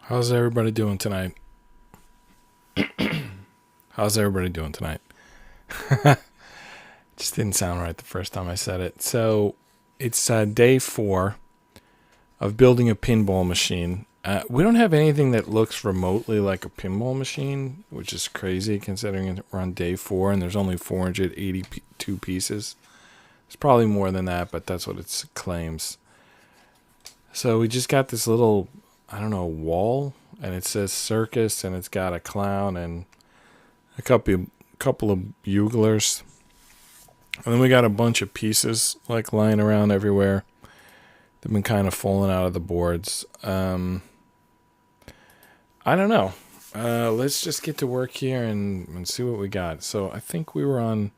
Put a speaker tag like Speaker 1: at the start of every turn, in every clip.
Speaker 1: How's everybody doing tonight? How's everybody doing tonight? Just didn't sound right the first time I said it. So it's day 4 of building a pinball machine. We don't have anything that looks remotely like a pinball machine, which is crazy considering we're on day 4 and there's only 482 pieces. It's probably more than that, but that's what it claims. So we just got this little, I don't know, wall, and it says circus, and it's got a clown and a couple of buglers. And then we got a bunch of pieces like lying around everywhere. They've been kind of falling out of the boards. I don't know. Let's just get to work here and see what we got. So I think we were on,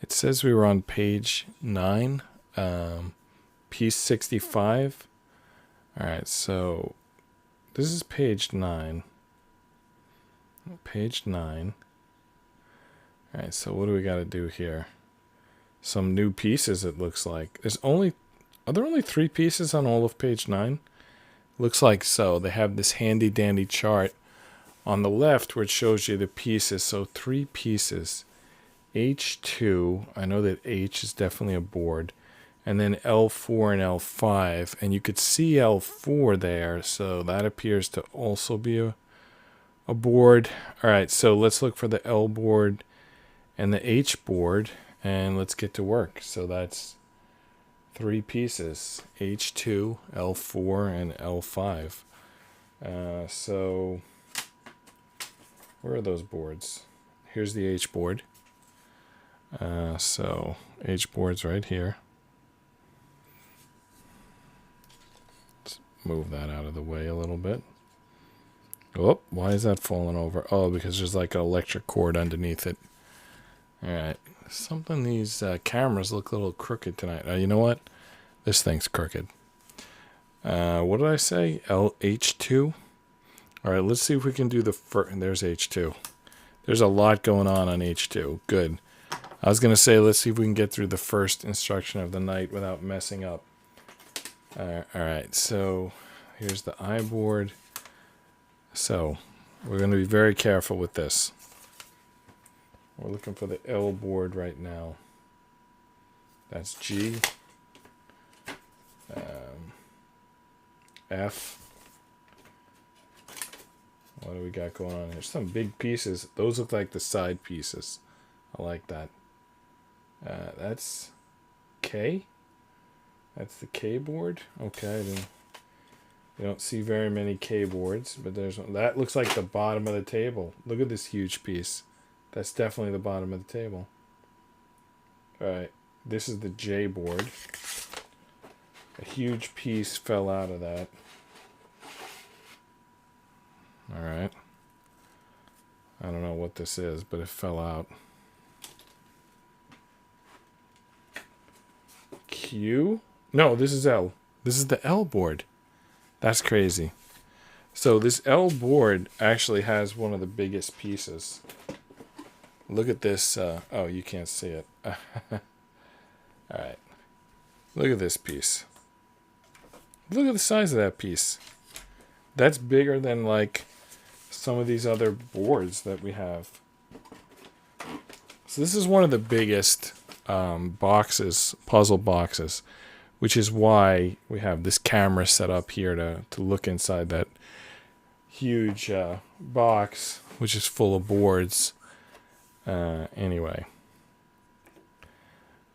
Speaker 1: it says we were on page 9, piece 65. All right, so this is page 9. Page 9. All right, so what do we got to do here? Some new pieces, it looks like. Are there only 3 pieces on all of page 9? Looks like so. They have this handy dandy chart on the left where it shows you the pieces. So 3 pieces. H2, I know that H is definitely a board. And then L4 and L5. And you could see L4 there, so that appears to also be a board. All right, so let's look for the L board and the H board, and let's get to work. So that's 3 pieces, H2, L4, and L5. So where are those boards? Here's the H board. So H board's right here. Let's move that out of the way a little bit. Oh, why is that falling over? Oh, because there's like an electric cord underneath it. All right. Something, these cameras look a little crooked tonight. You know what? This thing's crooked. What did I say? H2? All right, let's see if we can do the first. There's H2. There's a lot going on H2. Good. I was going to say, let's see if we can get through the first instruction of the night without messing up. All right, so here's the I board. So we're going to be very careful with this. We're looking for the L board right now. That's G. F. What do we got going on here? Some big pieces. Those look like the side pieces. I like that. That's K. That's the K board. Okay, then you don't see very many K boards, but there's one. That looks like the bottom of the table. Look at this huge piece. That's definitely the bottom of the table. All right, this is the J board. A huge piece fell out of that. All right. I don't know what this is, but it fell out. Q? No, this is L. This is the L board. That's crazy. So this L board actually has one of the biggest pieces. Look at this. Oh, you can't see it. All right. Look at this piece. Look at the size of that piece. That's bigger than like some of these other boards that we have. So this is one of the biggest boxes, puzzle boxes, which is why we have this camera set up here to look inside that huge box, which is full of boards. Anyway.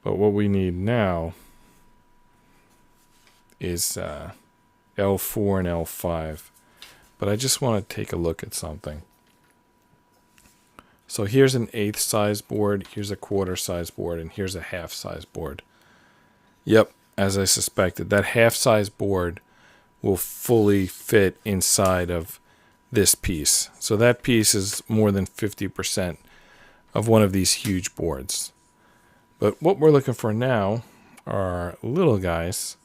Speaker 1: But what we need now is L4 and L5. But I just want to take a look at something. So here's an 1/8 size board, here's a 1/4 size board, and here's a 1/2 size board. Yep, as I suspected, that 1/2 size board will fully fit inside of this piece. So that piece is more than 50% of one of these huge boards. But what we're looking for now are little guys,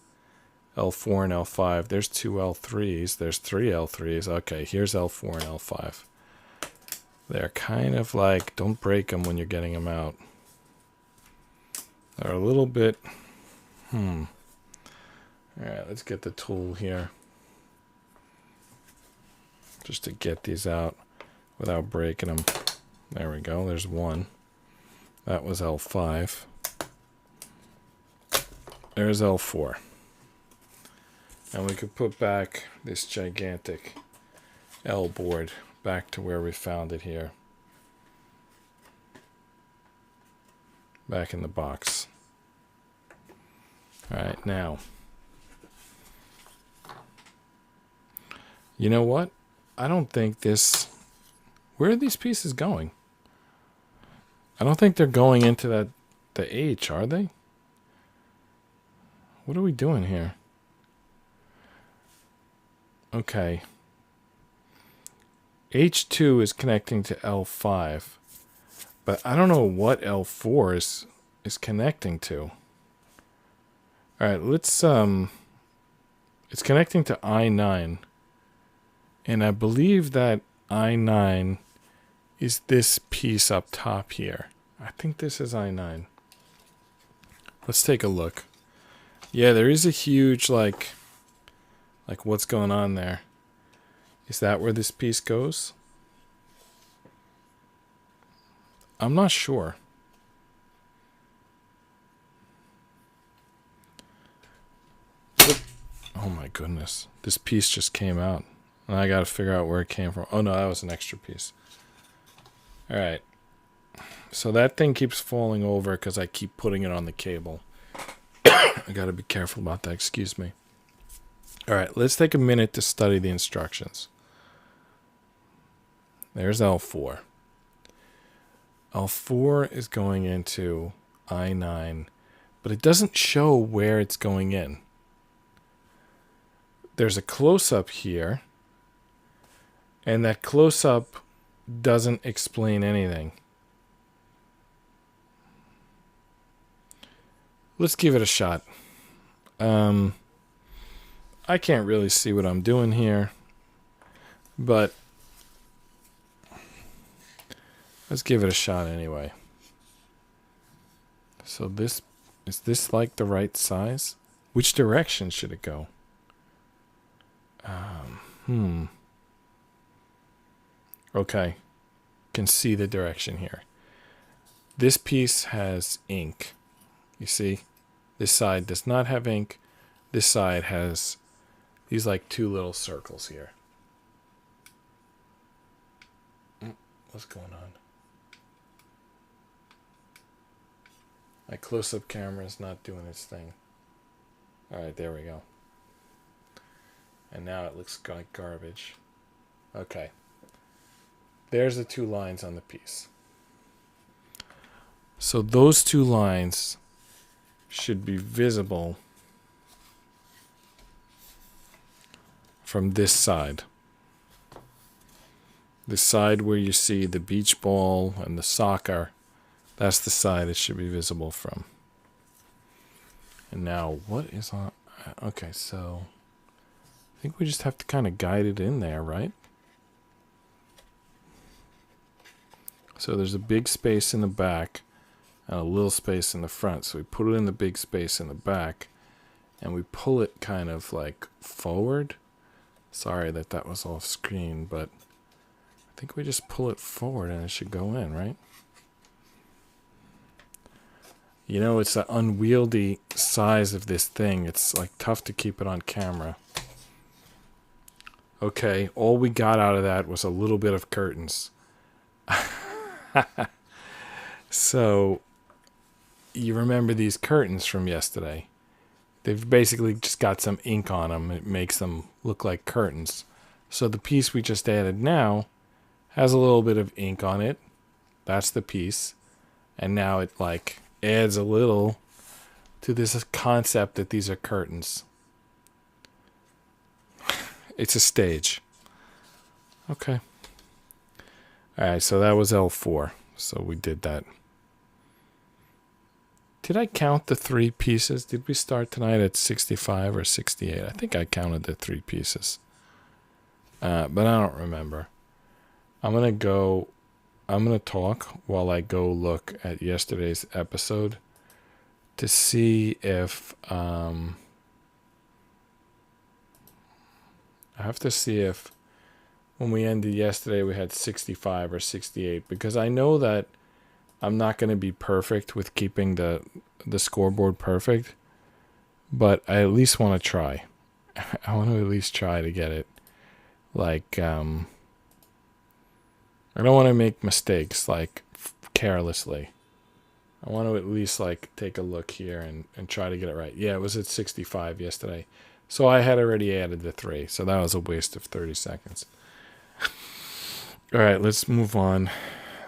Speaker 1: L4 and L5. There's 2 L3s. There's 3 L3s. Okay, here's L4 and L5. They're kind of like, don't break them when you're getting them out. They're a little bit, All right, let's get the tool here. just to get these out without breaking them. There we go. There's one. That was L5. There's L4. And we could put back this gigantic L board back to where we found it here. Back in the box. Alright, now. You know what? I don't think this... Where are these pieces going? I don't think they're going into the H, are they? What are we doing here? Okay. H2 is connecting to L5. But I don't know what L4 is connecting to. Alright, let's it's connecting to I9. And I believe that I9 is this piece up top here. I think this is I9. Let's take a look. Yeah, there is a huge, like what's going on there? Is that where this piece goes? I'm not sure. Oh my goodness. This piece just came out. And I gotta figure out where it came from. Oh no, that was an extra piece. Alright. So that thing keeps falling over because I keep putting it on the cable. I gotta be careful about that, excuse me. Alright, let's take a minute to study the instructions. There's L4. L4 is going into I9, but it doesn't show where it's going in. There's a close-up here, and that close-up doesn't explain anything. Let's give it a shot. I can't really see what I'm doing here, but let's give it a shot anyway. So is this like the right size? Which direction should it go? Okay. Can see the direction here. This piece has ink. You see? This side does not have ink. This side has these like two little circles here. What's going on? My close-up camera is not doing its thing. Alright, there we go. And now it looks like garbage. Okay. There's the two lines on the piece. So those two lines should be visible from this side. The side where you see the beach ball and the soccer, that's the side it should be visible from. And now, what is on... Okay, so I think we just have to kind of guide it in there, right? So there's a big space in the back and a little space in the front. So we put it in the big space in the back and we pull it kind of like forward. Sorry that was off screen, but I think we just pull it forward and it should go in, right? You know, it's the unwieldy size of this thing. It's like tough to keep it on camera. Okay, all we got out of that was a little bit of curtains. So, you remember these curtains from yesterday? They've basically just got some ink on them. It makes them look like curtains. So the piece we just added now has a little bit of ink on it. That's the piece. And now it like adds a little to this concept that these are curtains. It's a stage. Okay. Alright, so that was L4. So we did that. Did I count the 3 pieces? Did we start tonight at 65 or 68? I think I counted the 3 pieces. But I don't remember. I'm going to talk while I go look at yesterday's episode to see if, I have to see if when we ended yesterday, we had 65 or 68, because I know that I'm not going to be perfect with keeping the scoreboard perfect, but I at least want to try. I want to at least try to get it. Like, I don't want to make mistakes, like, carelessly. I want to at least, like, take a look here and try to get it right. Yeah, it was at 65 yesterday. So I had already added the 3, so that was a waste of 30 seconds. All right, let's move on.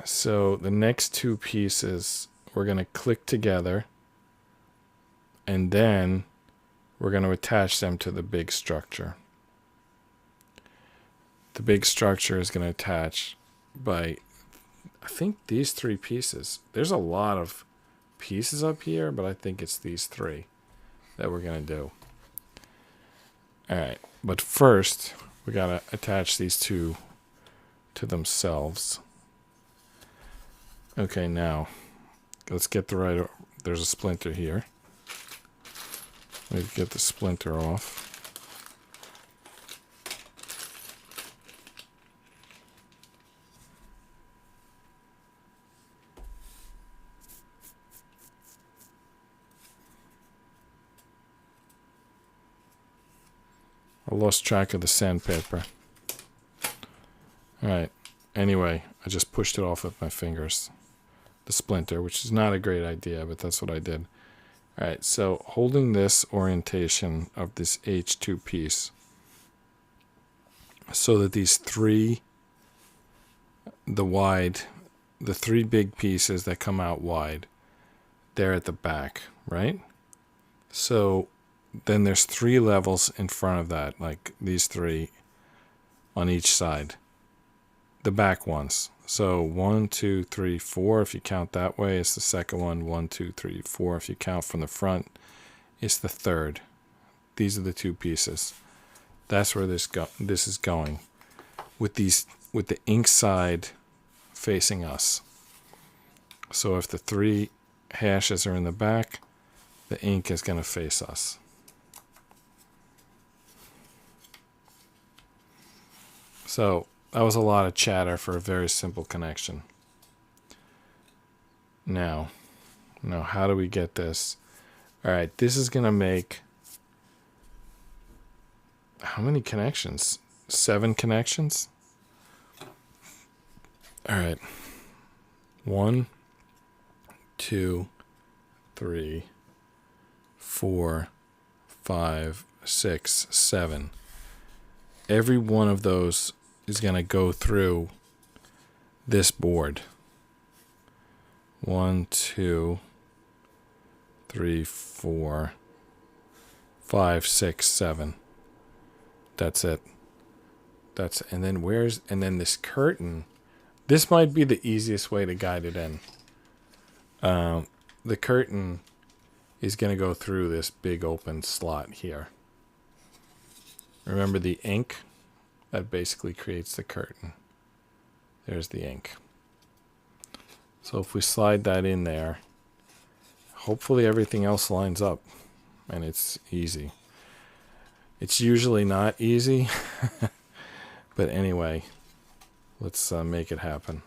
Speaker 1: So the next 2 pieces, we're going to click together, and then we're going to attach them to the big structure. The big structure is going to attach by, I think, these 3 pieces. There's a lot of pieces up here, but I think it's these 3 that we're going to do. All right, but first, we got to attach these 2 to themselves. Okay, now, let's get the right... There's a splinter here. Let's get the splinter off. I lost track of the sandpaper. Alright, anyway, I just pushed it off with my fingers. The splinter, which is not a great idea, but that's what I did. Alright, so holding this orientation of this H2 piece so that these 3, the 3 big pieces that come out wide, they're at the back, right? So then there's 3 levels in front of that, like these 3 on each side. The back ones. So 1, 2, 3, 4. If you count that way, it's the second one. 1, 2, 3, 4. If you count from the front, it's the third. These are the 2 pieces. That's where this is going. With the ink side facing us. So if the 3 hashes are in the back, the ink is going to face us. So that was a lot of chatter for a very simple connection. Now how do we get this? All right, this is going to make how many connections? 7 connections? All right. 1, 2, 3, 4, 5, 6, 7. Every one of those is going to go through this board. 1, 2, 3, 4, 5, 6, 7. That's it. And then this curtain. This might be the easiest way to guide it in. The curtain is going to go through this big open slot here. Remember the ink? That basically creates the curtain. There's the ink. So if we slide that in there, hopefully everything else lines up and it's easy. It's usually not easy, but anyway, let's make it happen.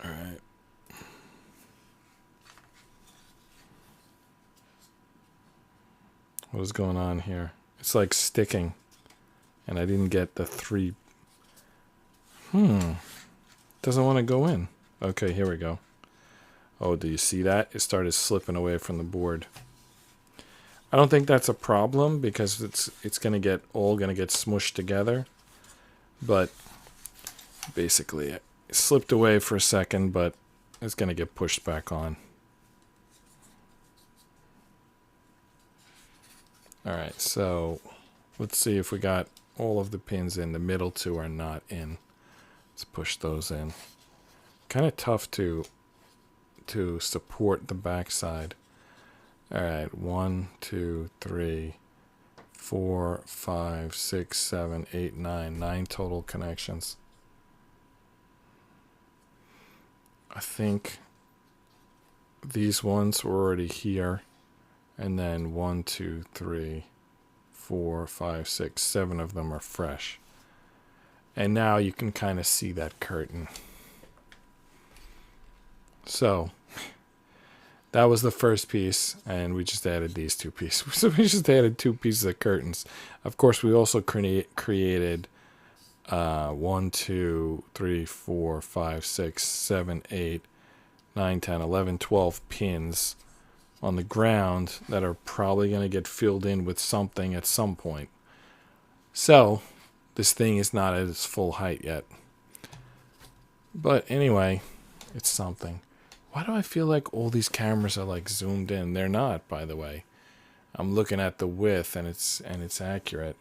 Speaker 1: All right. What is going on here? It's like sticking, and I didn't get the 3. Doesn't want to go in. Okay, here we go. Oh, do you see that? It started slipping away from the board. I don't think that's a problem because it's gonna get smushed together. But basically, it slipped away for a second, but it's gonna get pushed back on. All right, so let's see if we got all of the pins in. The middle 2 are not in. Let's push those in. Kind of tough to support the backside. All right, 1, 2, 3, 4, 5, 6, 7, 8, 9. 9 total connections. I think these ones were already here. And then 1, 2, 3, 4, 5, 6, 7 of them are fresh. And now you can kind of see that curtain. So that was the first piece, and we just added these two pieces. So we just added 2 pieces of curtains. Of course, we also created 1, 2, 3, 4, 5, 6, 7, 8, 9, 10, 11, 12 pins on the ground that are probably going to get filled in with something at some point. So this thing is not at its full height yet. But anyway, it's something. Why do I feel like all these cameras are like zoomed in? They're not, by the way. I'm looking at the width and it's accurate.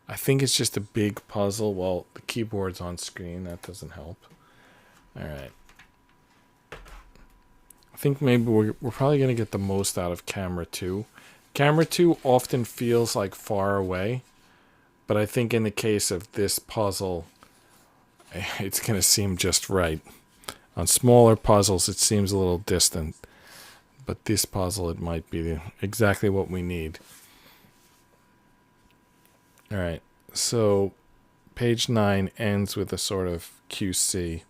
Speaker 1: I think it's just a big puzzle. Well, the keyboard's on screen. That doesn't help. All right. I think maybe we're probably going to get the most out of camera 2. Camera 2 often feels like far away. But I think in the case of this puzzle, it's going to seem just right. On smaller puzzles, it seems a little distant. But this puzzle, it might be exactly what we need. All right. So page 9 ends with a sort of QC.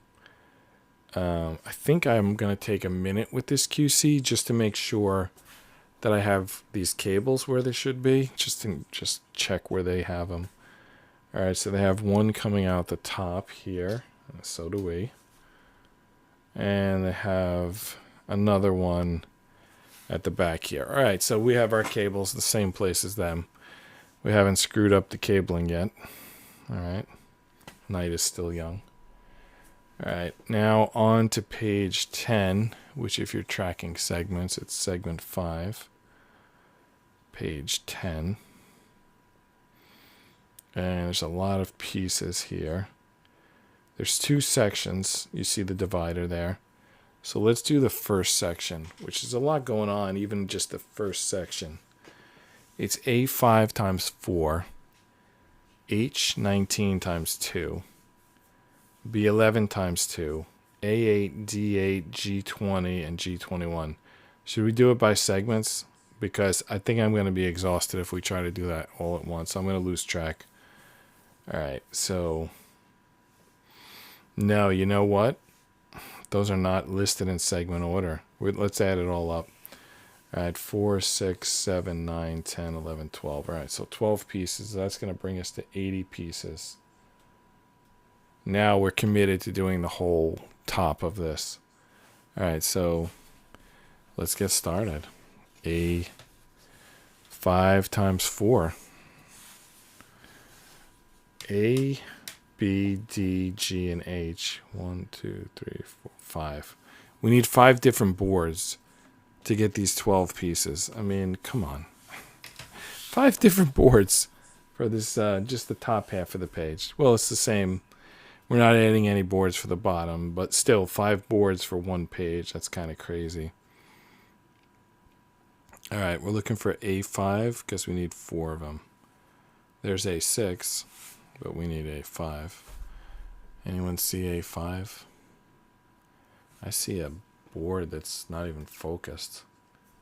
Speaker 1: I think I'm going to take a minute with this QC just to make sure that I have these cables where they should be, just check where they have them. All right, so they have one coming out the top here, and so do we. And they have another one at the back here. All right, so we have our cables the same place as them. We haven't screwed up the cabling yet. All right, night is still young. All right, now on to page 10, which if you're tracking segments, it's segment 5, page 10. And there's a lot of pieces here. There's 2 sections. You see the divider there. So let's do the first section, which is a lot going on, even just the first section. It's A5 times 4, H19 times 2, B11 times 2, A8, D8, G20, and G21. Should we do it by segments? Because I think I'm going to be exhausted if we try to do that all at once. I'm going to lose track. All right, so no, you know what? Those are not listed in segment order. Let's add it all up. All right, 4, 6, 7, 9, 10, 11, 12. All right, so 12 pieces. That's going to bring us to 80 pieces. Now we're committed to doing the whole top of this. All right, so let's get started. A5 times 4. A, B, D, G, and H. 1, 2, 3, 4, 5. We need 5 different boards to get these 12 pieces. I mean, come on. 5 different boards for this, just the top half of the page. Well, it's the same. We're not adding any boards for the bottom, but still 5 boards for one page. That's kind of crazy. All right, we're looking for A5 because we need 4 of them. There's A6, but we need A5. Anyone see A5? I see a board that's not even focused.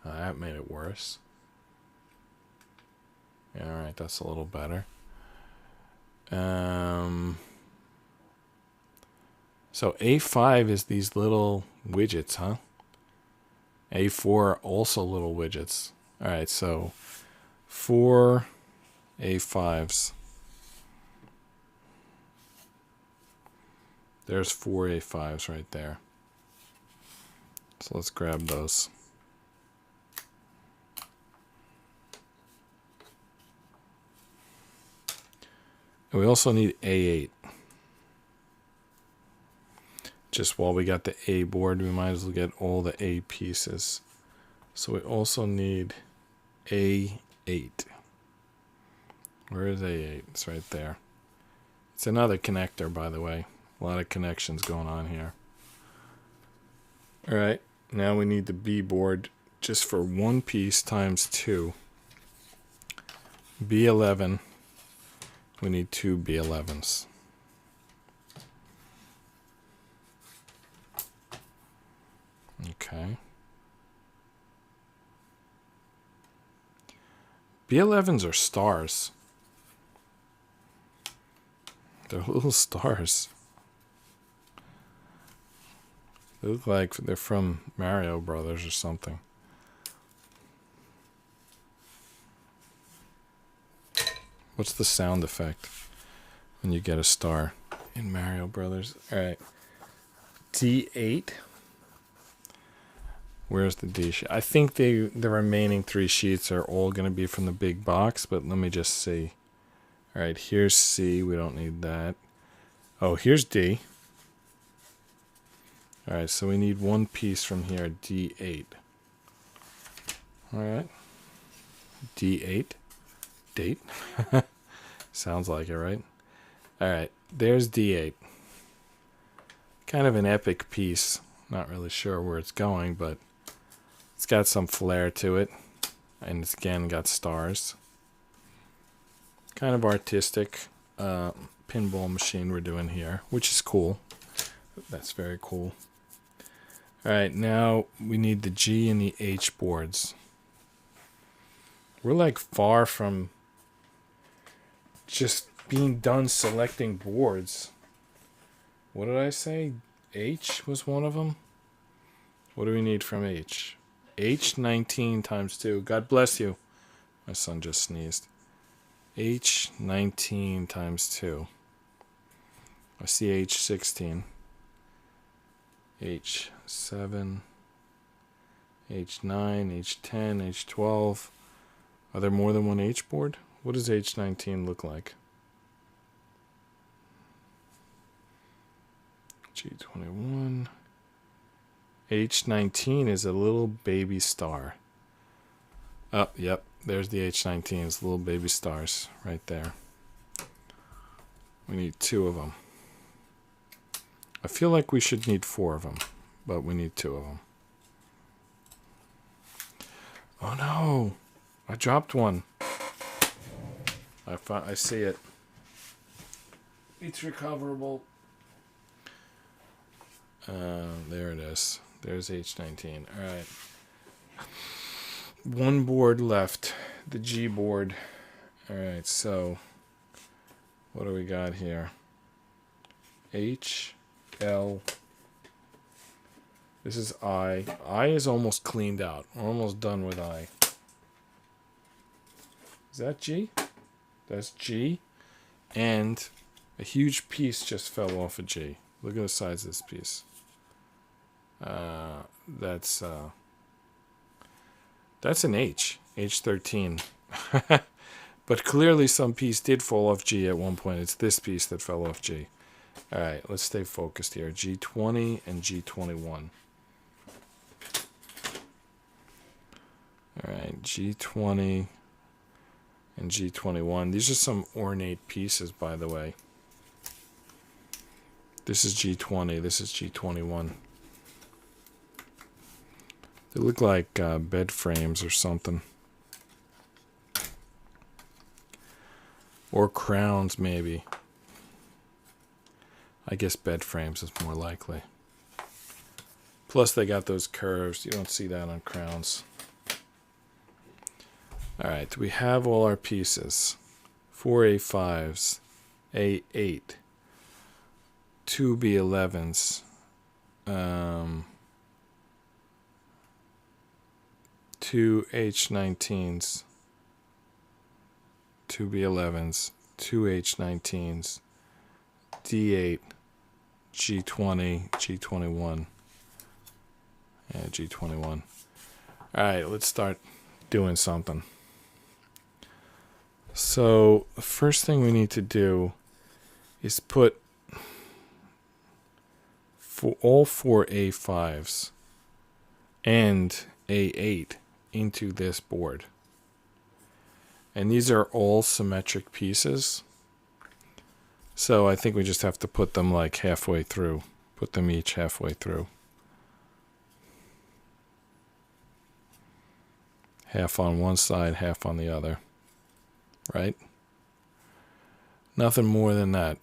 Speaker 1: That made it worse. Yeah, all right, that's a little better. So A5 is these little widgets, huh? A4 also little widgets. All right, so 4 A5s. There's 4 A5s right there. So let's grab those. And we also need A8. Just while we got the A board, we might as well get all the A pieces. So we also need A8. Where is A8? It's right there. It's another connector, by the way. A lot of connections going on here. All right, now we need the B board just for one piece times 2. B11. We need 2 B11s. Okay. B11s are stars. They're little stars. They look like they're from Mario Brothers or something. What's the sound effect when you get a star in Mario Brothers? All right. D8. Where's the D sheet? I think the remaining 3 sheets are all going to be from the big box, but let me just see. All right, here's C. We don't need that. Oh, here's D. All right, so we need one piece from here, D8. All right. D8. Date. Sounds like it, right? All right, there's D8. Kind of an epic piece. Not really sure where it's going, but it's got some flair to it. And it's again got stars. Kind of artistic pinball machine we're doing here, which is cool. That's very cool. All right, now we need the G and the H boards. We're like far from just being done selecting boards. What did I say? H was one of them? What do we need from H? H19 times 2. God bless you. My son just sneezed. H19 times 2. I see H16. H7. H9, H10, H12. Are there more than one H board? What does H19 look like? G21. H19 is a little baby star. Oh, yep. There's the H19s, little baby stars right there. We need 2 of them. I feel like we should need 4 of them, but we need 2 of them. Oh no! I dropped one. I see it. It's recoverable. There it is. There's H19. All right. One board left. The G board. All right, so what do we got here? H, L. This is I. I is almost cleaned out. We're almost done with I. Is that G? That's G. And a huge piece just fell off of G. Look at the size of this piece. That's an H. H13. But clearly some piece did fall off G at one point. It's this piece that fell off G. Alright, let's stay focused here. G20 and G21. Alright, G20 and G21. These are some ornate pieces, by the way. This is G20. This is G21. They look like bed frames or something. Or crowns, maybe. I guess bed frames is more likely. Plus, they got those curves. You don't see that on crowns. Alright, we have all our pieces. 4 A5s, A8, 2 B11s, 2 H19s, 2 B11s, 2 H19s, D8, G20, G21, and G21. Alright, let's start doing something. So, the first thing we need to do is put all 4 A5s and A8 into this board. And these are all symmetric pieces. So I think we just have to put them like halfway through. Put them each halfway through. Half on one side, half on the other. Right? Nothing more than that.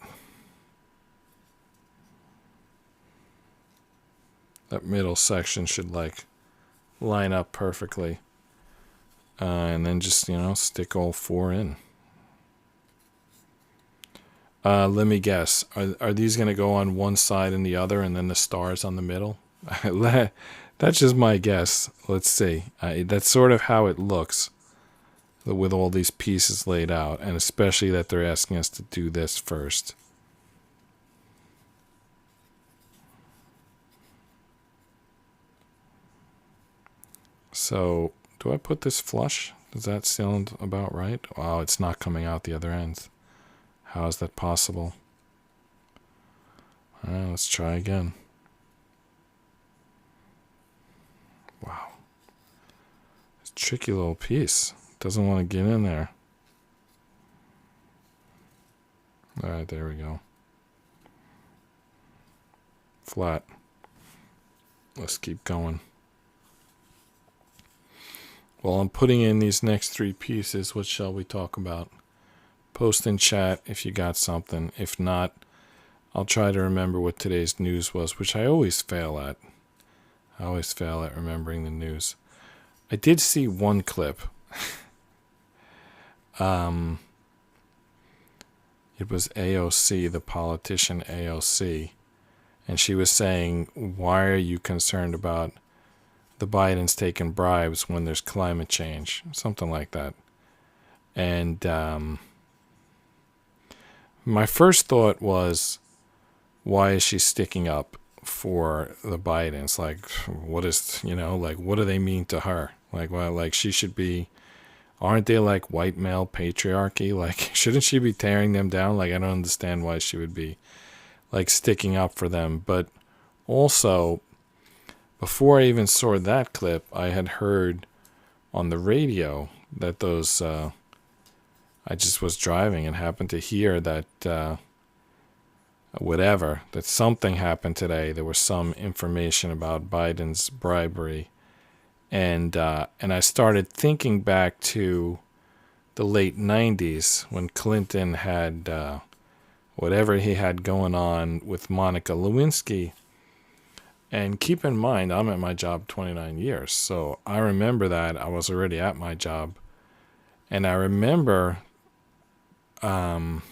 Speaker 1: That middle section should like line up perfectly. and then just, stick all 4 in. Let me guess. Are these going to go on one side and the other, and then the stars on the middle? That's just my guess. Let's see. That's sort of how it looks with all these pieces laid out, and especially that they're asking us to do this first. So, do I put this flush? Does that sound about right? Wow, it's not coming out the other end. How is that possible? All right, let's try again. Wow. It's a tricky little piece. Doesn't want to get in there. All right, there we go. Flat. Let's keep going. Well, I'm putting in these next 3 pieces. What shall we talk about? Post in chat if you got something. If not, I'll try to remember what today's news was, which I always fail at. I always fail at remembering the news. I did see one clip. It was AOC, the politician AOC, and she was saying, why are you concerned about the Bidens taking bribes when there's climate change? Something like that. And my first thought was, why is she sticking up for the Bidens? Like, what is, what do they mean to her? Like, well, like she should be, aren't they like white male patriarchy? Like, shouldn't she be tearing them down? Like, I don't understand why she would be like sticking up for them. But also, before I even saw that clip, I had heard on the radio that those, I just was driving and happened to hear that, that something happened today. There was some information about Biden's bribery. And I started thinking back to the late 90s when Clinton had whatever he had going on with Monica Lewinsky. And keep in mind, I'm at my job 29 years. So I remember that. I was already at my job. And I remember some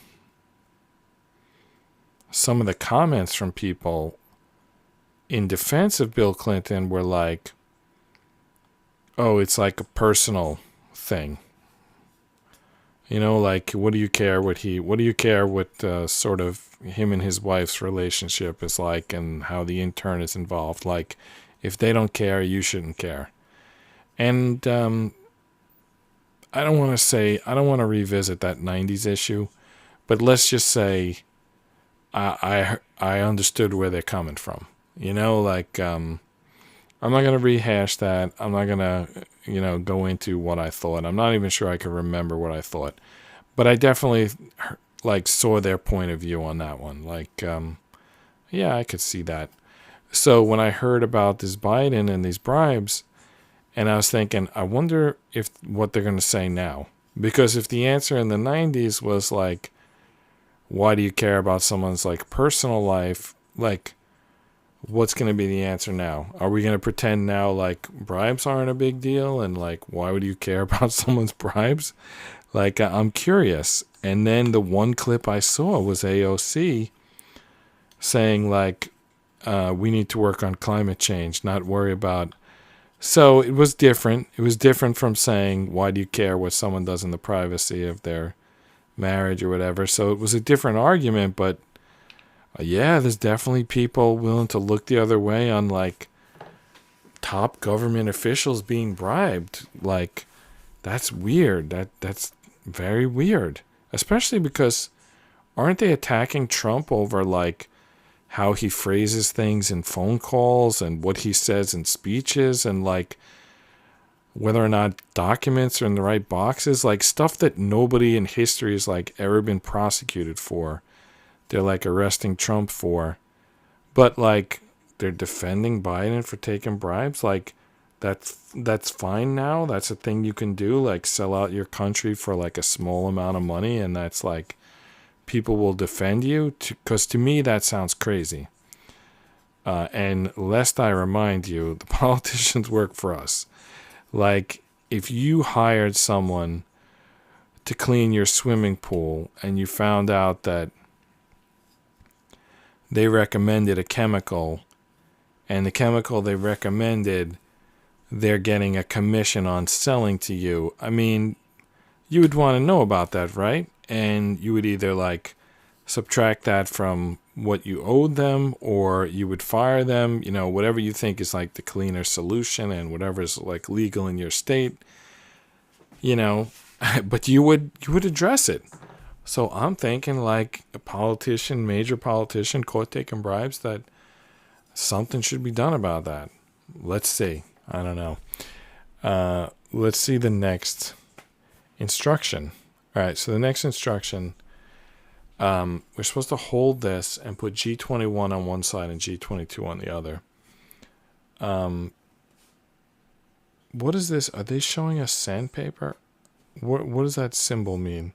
Speaker 1: of the comments from people in defense of Bill Clinton were like, oh, it's like a personal thing. Like, what do you care what sort of him and his wife's relationship is like and how the intern is involved? Like, if they don't care, you shouldn't care. And I don't want to revisit that 90s issue, but let's just say I understood where they're coming from. Like, I'm not going to rehash that. I'm not going to, go into what I thought. I'm not even sure I can remember what I thought. But I definitely, saw their point of view on that one. Like, yeah, I could see that. So when I heard about this Biden and these bribes, and I was thinking, I wonder what they're going to say now. Because if the answer in the 90s was like, why do you care about someone's, personal life? Like, what's going to be the answer now? Are we going to pretend now bribes aren't a big deal and why would you care about someone's bribes? I'm curious. And then the one clip I saw was AOC saying we need to work on climate change, not worry about. So it was different. It was different from saying, why do you care what someone does in the privacy of their marriage or whatever? So it was a different argument, but yeah, there's definitely people willing to look the other way on top government officials being bribed. That's weird. That's very weird. Especially because aren't they attacking Trump over how he phrases things in phone calls and what he says in speeches and whether or not documents are in the right boxes, stuff that nobody in history has ever been prosecuted for. They're arresting Trump for, but they're defending Biden for taking bribes. That's fine now. That's a thing you can do. Sell out your country for a small amount of money, and that's people will defend you. Because to me that sounds crazy. And lest I remind you, the politicians work for us. if you hired someone to clean your swimming pool and you found out that they recommended a chemical, and the chemical they recommended, they're getting a commission on selling to you, I mean, you would want to know about that, right? And you would either like subtract that from what you owed them, or you would fire them, whatever you think is like the cleaner solution and whatever is like legal in your state, but you would address it. So I'm thinking like a politician, major politician caught taking bribes, that something should be done about that. Let's see. I don't know. Let's see the next instruction. All right, so the next instruction, we're supposed to hold this and put G21 on one side and G22 on the other. What is this? Are they showing us sandpaper? What does that symbol mean?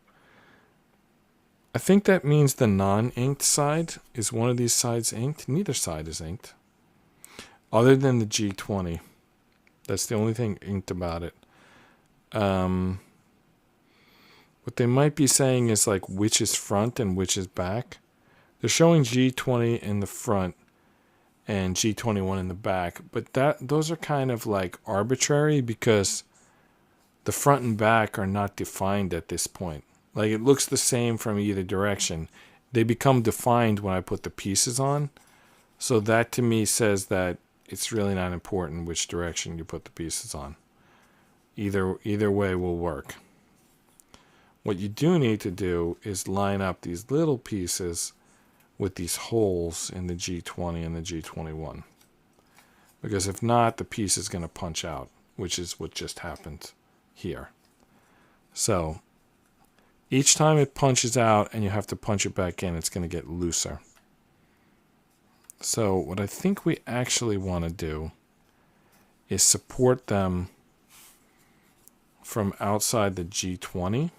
Speaker 1: I think that means the non-inked side. Is one of these sides inked? Neither side is inked, other than the G20. That's the only thing inked about it. What they might be saying is like which is front and which is back. They're showing G20 in the front and G21 in the back, but those are kind of like arbitrary because the front and back are not defined at this point. Like it looks the same from either direction. They become defined when I put the pieces on. So that to me says that it's really not important which direction you put the pieces on. Either way will work. What you do need to do is line up these little pieces with these holes in the G20 and the G21. Because if not, the piece is going to punch out, which is what just happened here. So each time it punches out and you have to punch it back in, it's going to get looser. So what I think we actually want to do is support them from outside the G20,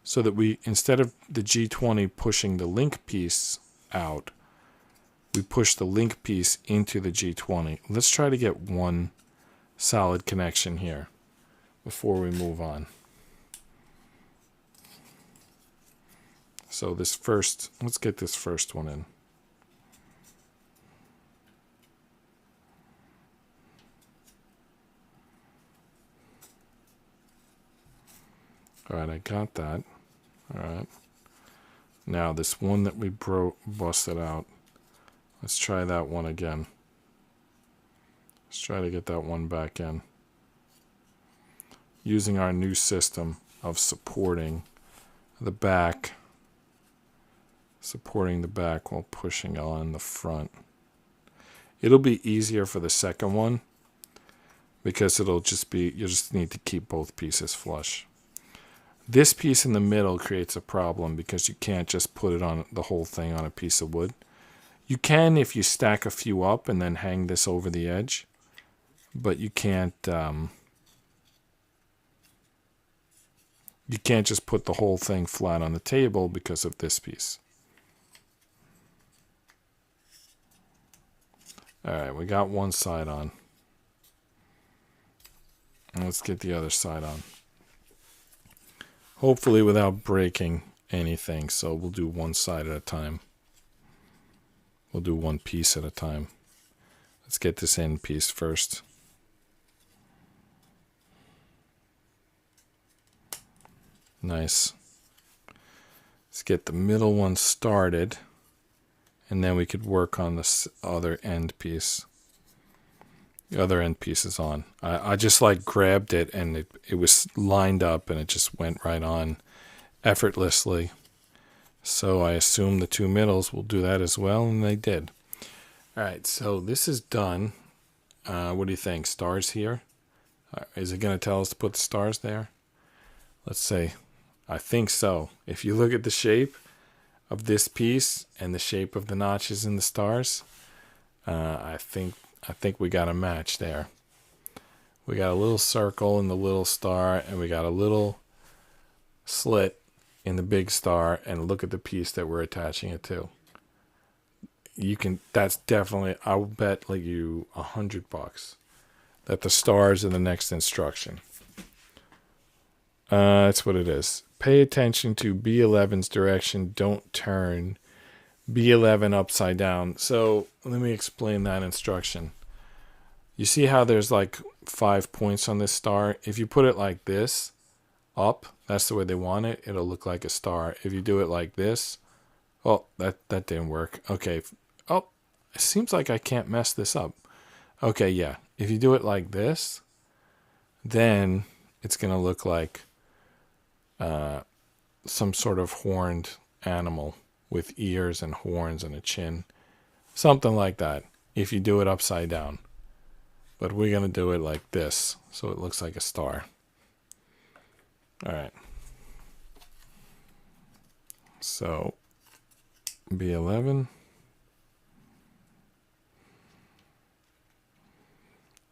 Speaker 1: so that we, instead of the G20 pushing the link piece out, we push the link piece into the G20. Let's try to get one solid connection here before we move on. So let's get this first one in. All right, I got that. All right. Now this one that we busted out, let's try that one again. Let's try to get that one back in. Using our new system of supporting the back while pushing on the front. It'll be easier for the second one because you'll just need to keep both pieces flush. This piece in the middle creates a problem because you can't just put it on the whole thing on a piece of wood. You can if you stack a few up and then hang this over the edge, but you can't just put the whole thing flat on the table because of this piece. All right, we got one side on. Let's get the other side on. Hopefully without breaking anything, so we'll do one side at a time. We'll do one piece at a time. Let's get this end piece first. Nice. Let's get the middle one started, and then we could work on this other end piece. The other end piece is on. I just like grabbed it and it was lined up and it just went right on effortlessly. So I assume the two middles will do that as well, and they did. All right, so this is done. What do you think? Stars here? Is it going to tell us to put the stars there? Let's see. I think so. If you look at the shape of this piece and the shape of the notches in the stars, I think we got a match there. We got a little circle in the little star, and we got a little slit in the big star, and look at the piece that we're attaching it to. That's definitely, I'll bet like you $100 that the stars are the next instruction. That's what it is. Pay attention to B11's direction. Don't turn B11 upside down. So let me explain that instruction. You see how there's like 5 points on this star? If you put it like this, up, that's the way they want it, it'll look like a star. If you do it like this, oh, that didn't work. Okay. Oh, it seems like I can't mess this up. Okay, yeah. If you do it like this, then it's going to look like some sort of horned animal with ears and horns and a chin. Something like that, if you do it upside down. But we're going to do it like this, so it looks like a star. All right. So, B11.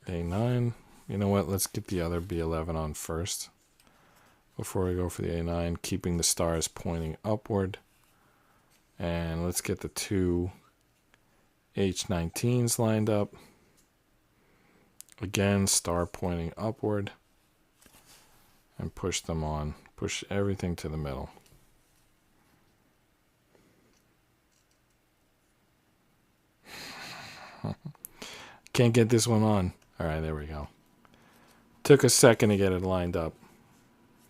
Speaker 1: A9. You know what? Let's get the other B11 on first before we go for the A9, keeping the stars pointing upward. And let's get the two H19s lined up. Again, star pointing upward. And push them on. Push everything to the middle. Can't get this one on. All right, there we go. Took a second to get it lined up.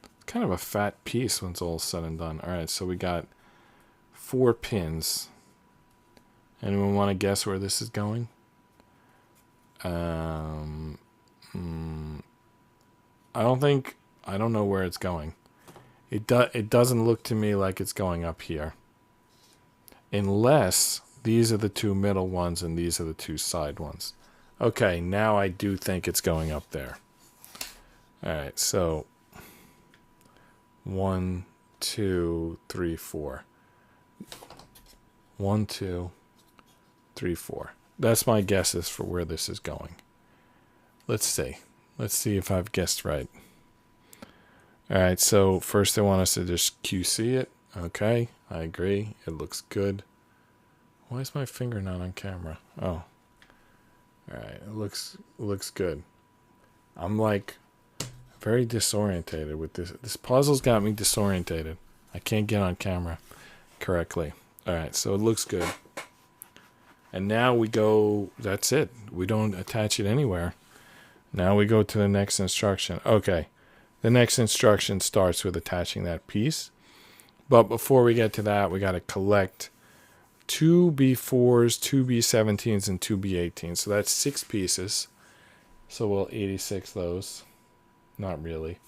Speaker 1: It's kind of a fat piece when it's all said and done. All right, so we got 4 pins. Anyone want to guess where this is going? I don't know where it's going. It doesn't look to me like it's going up here. Unless these are the 2 middle ones and these are the 2 side ones. Okay, now I do think it's going up there. All right, so 1, 2, 3, 4. 1, 2, 3, 4. That's my guesses for where this is going. Let's see. Let's see if I've guessed right. All right, so first they want us to just QC it. Okay, I agree. It looks good. Why is my finger not on camera? Oh. All right, it looks good. I'm like very disorientated with this. This puzzle's got me disorientated. I can't get on camera correctly. All right, so it looks good. And now we go, that's it. We don't attach it anywhere. Now we go to the next instruction. Okay, the next instruction starts with attaching that piece. But before we get to that, we got to collect 2 B4s, 2 B17s, and 2 B18s. So that's 6 pieces. So we'll 86 those. Not really.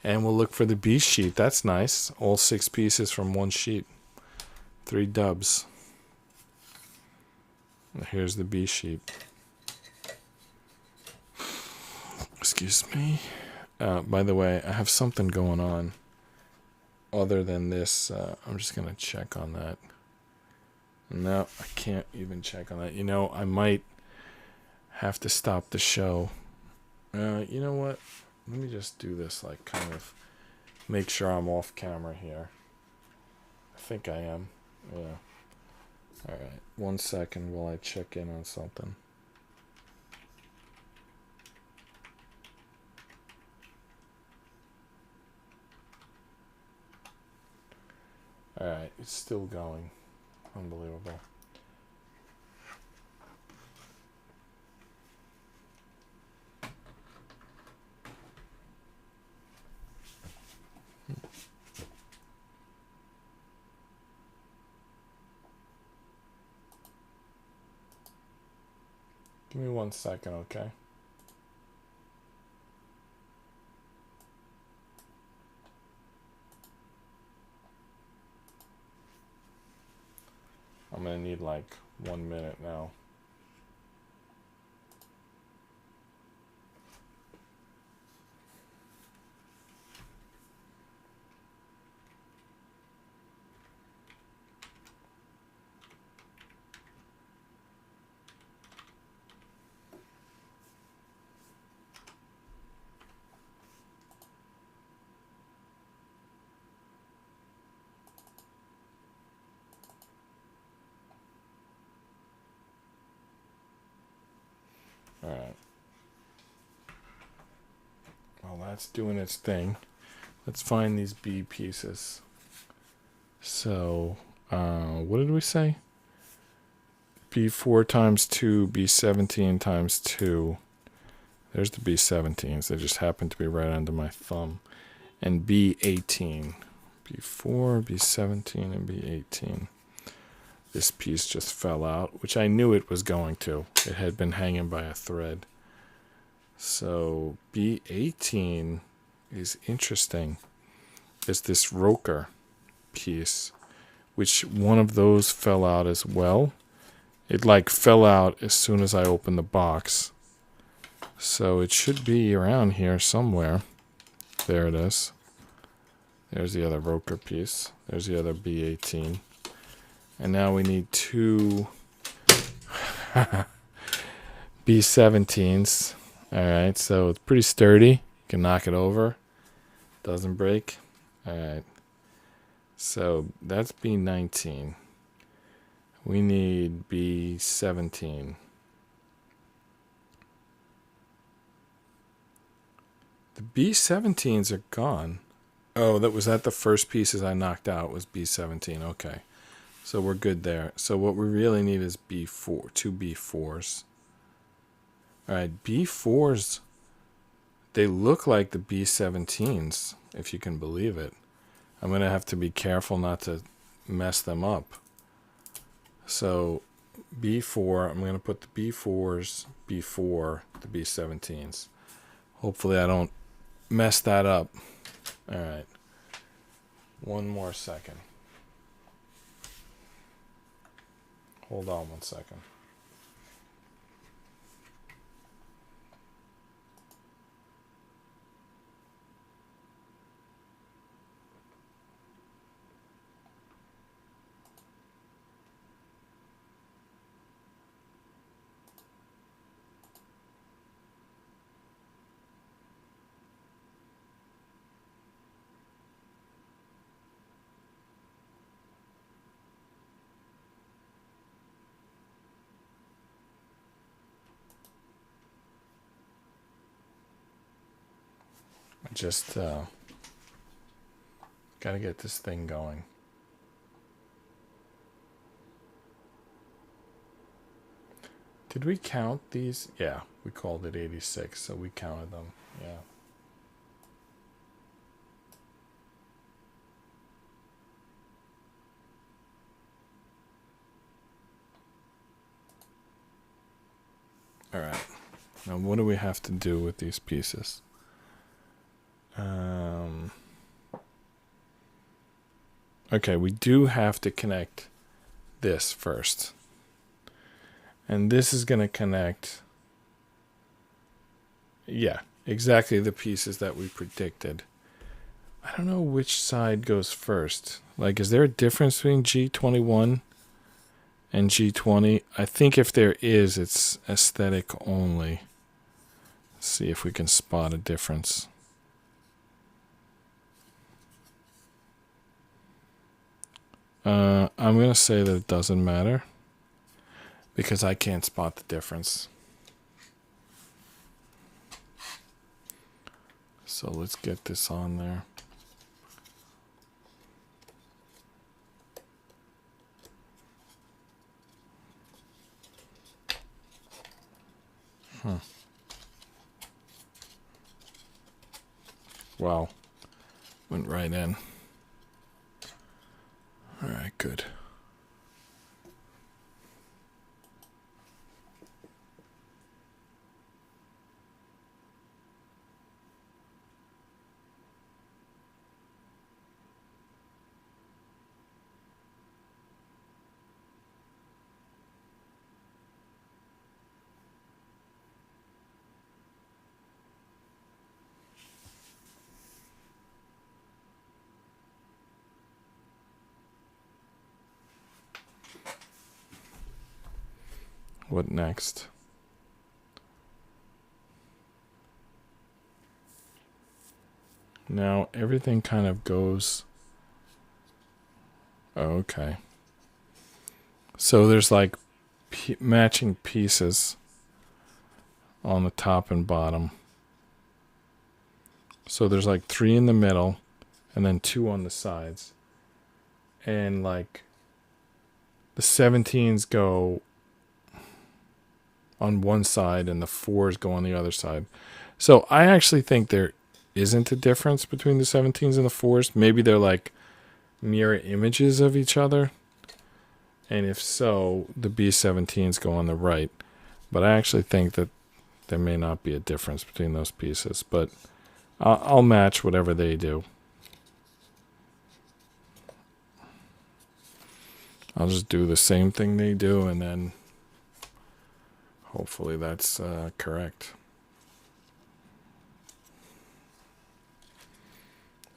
Speaker 1: And we'll look for the B sheet. That's nice. All 6 pieces from one sheet. 3 dubs. Here's the B sheet. Excuse me. By the way, I have something going on other than this. I'm just going to check on that. No, I can't even check on that. You know, I might have to stop the show. You know what? Let me just do this, like, kind of make sure I'm off camera here. I think I am. Yeah. All right. 1 second while I check in on something. All right. It's still going. Unbelievable. Give me 1 second, okay? I'm gonna need like 1 minute now. that's doing its thing. Let's find these B pieces. So, what did we say? B4 times 2, B17 times 2. There's the B17s. They just happen to be right under my thumb. And B18. B4, B17, and B18. This piece just fell out, which I knew it was going to. It had been hanging by a thread. So B18 is interesting. It's this ROKR piece, which one of those fell out as well. It like fell out as soon as I opened the box. So it should be around here somewhere. There it is. There's the other ROKR piece. There's the other B18. And now we need two B17s. Alright, so it's pretty sturdy. You can knock it over. Doesn't break. Alright. So that's B19. We need B17. The B17s are gone. Oh, that was the first pieces I knocked out was B17. Okay. So we're good there. So what we really need is B4, two B4s. All right, B4s, they look like the B17s, if you can believe it. I'm going to have to be careful not to mess them up. So B4, I'm going to put the B4s before the B17s. Hopefully I don't mess that up. All right. One more second. Hold on 1 second. Just gotta get this thing going. Did we count these? Yeah, we called it 86, so we counted them. Yeah. All right. Now, what do we have to do with these pieces? Okay, we do have to connect this first. And this is going to connect, yeah, exactly the pieces that we predicted. I don't know which side goes first. Like, is there a difference between G21 and G20? I think if there is, it's aesthetic only. Let's see if we can spot a difference. I'm going to say that it doesn't matter because I can't spot the difference. So let's get this on there. Wow. Went right in. All right, good. What next? Now everything kind of goes. Oh, okay. So there's like matching pieces on the top and bottom. So there's like 3 in the middle and then 2 on the sides. And like the 17s go on one side and the 4s go on the other side. So I actually think there isn't a difference between the 17s and the 4s. Maybe they're like mirror images of each other. And if so, the B17s go on the right. But I actually think that there may not be a difference between those pieces. But I'll match whatever they do. I'll just do the same thing they do, and then hopefully that's correct.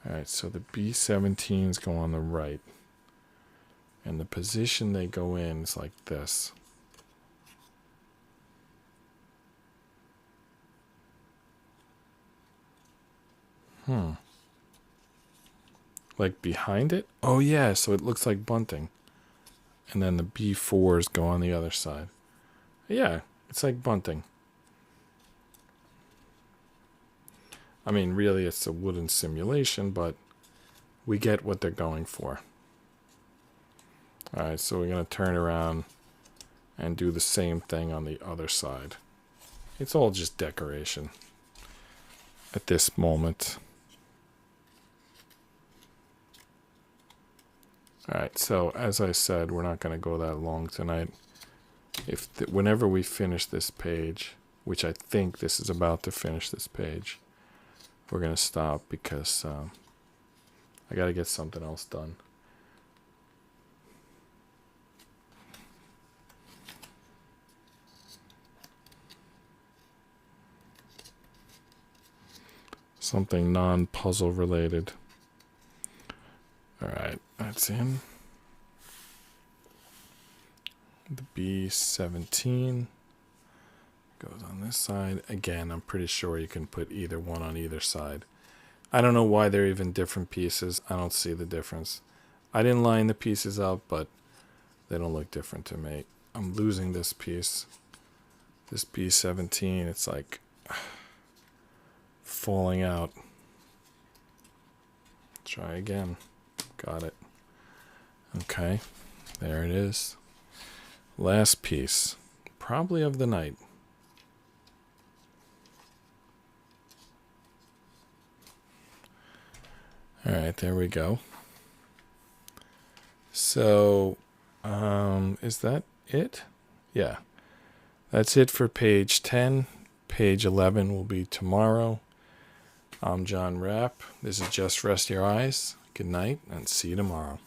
Speaker 1: Alright, so the B17s go on the right. And the position they go in is like this. Like behind it? Oh yeah, so it looks like bunting. And then the B4s go on the other side. Yeah, it's like bunting. I mean, really, it's a wooden simulation, but we get what they're going for. Alright, so we're going to turn around and do the same thing on the other side. It's all just decoration at this moment. Alright, so as I said, we're not going to go that long tonight. Whenever we finish this page, which I think this is about to finish this page, we're going to stop because I got to get something else done. Something non-puzzle related. Alright, that's in. The B17 goes on this side. Again, I'm pretty sure you can put either one on either side. I don't know why they're even different pieces. I don't see the difference. I didn't line the pieces up, but they don't look different to me. I'm losing this piece. This B17, it's like falling out. Try again. Got it. Okay, there it is. Last piece, probably of the night. All right, there we go. So, is that it? Yeah, that's it for page 10. Page 11 will be tomorrow. I'm John Rapp. This is Just Rest Your Eyes. Good night, and see you tomorrow.